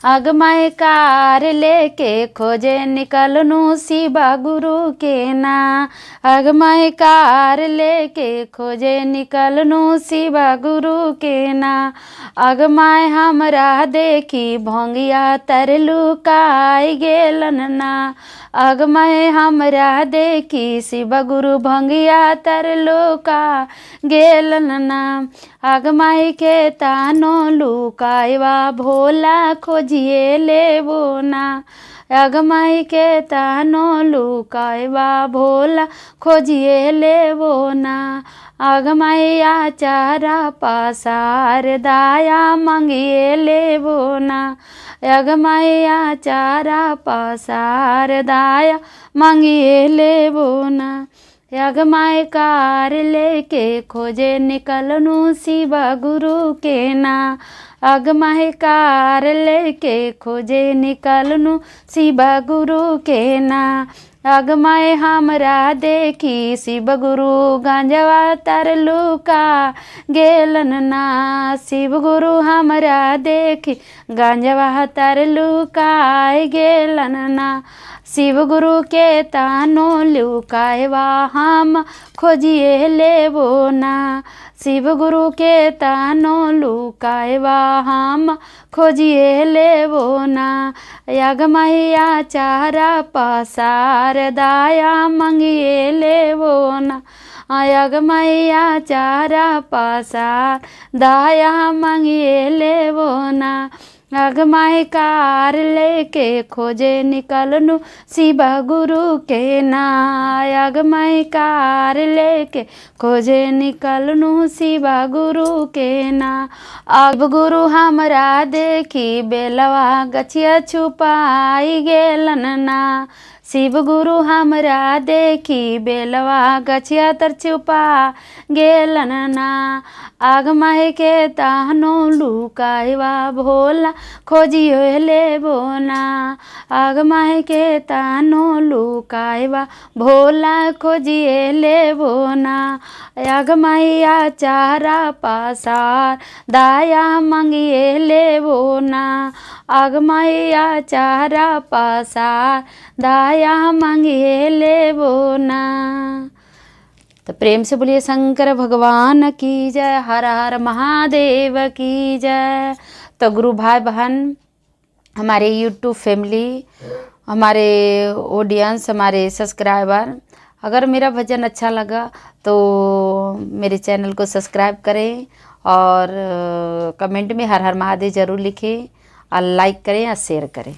अगमय car लेके खोजे निकलनू शिवा गुरु के ना। अगमय कार लेके खोजे निकलनू शिवा गुरु के ना। अगमय हमरा देखी भोंगिया तरलू काई गेलन ना। अगमय हमरा देखी शिव गुरु भंगिया तरलू का गेलन ना। अगमय के तानो लुकायवा भोला खोजिए लेबो ना। अगमय के तानो लुकायवा भोला खोजिए लेबो ना। अगमय आचारा पासार दाया मंगिए लेबो ना। अगमय आचारा पासार दाया मंगिए लेबो ना। अगमय कार लेके खोजे निकलनू शिवा गुरु के ना। अगमय कार लेके खोजे निकलनू शिवा गुरु के ना। अगमय हमरा देखी शिव गुरु गांजवा तरलू का गेलन ना। शिव गुरु हमरा देखी गांजवा तरलू का गेलन ना। शिव गुरु के तानो लुकायवा हम खोजिए लेबो ना। शिव गुरु के तानो लुकायवा हम खोजिए लेबो ना। अगमय आचारा पासार दाया मंगिए लेबो ना। अगमय आचारा पासार दाया मंगिए लेबो ना। अगमय कार लेके खोजे निकलनू शिवा गुरु के ना। अगमय कार लेके खोजे निकलनू शिवा गुरु के ना। अब गुरु हमरा देखी बेलवा गछिया छुपाई गेलन ना। शिव गुरु हमरा देखी बेलवा गछिया तर छुपा गेलन ना। अगमय के तानो लुकायवा भोला खोजिए लेबो ना। अगमय के तानो लुकायवा भोला खोजिए लेबो ना। अगमय आचारा पासार दाया मंगिए लेबो ना। अगमय आचारा पासार दाया मंगिए लेबो ना। तो प्रेम से बोलिए शंकर भगवान की जय। हर हर महादेव की जय। तो गुरु भाई बहन, हमारे यूट्यूब फैमिली, हमारे ऑडियंस, हमारे सब्सक्राइबर, अगर मेरा भजन अच्छा लगा तो मेरे चैनल को सब्सक्राइब करें और कमेंट में हर हर महादेव ज़रूर लिखें और लाइक करें और शेयर करें।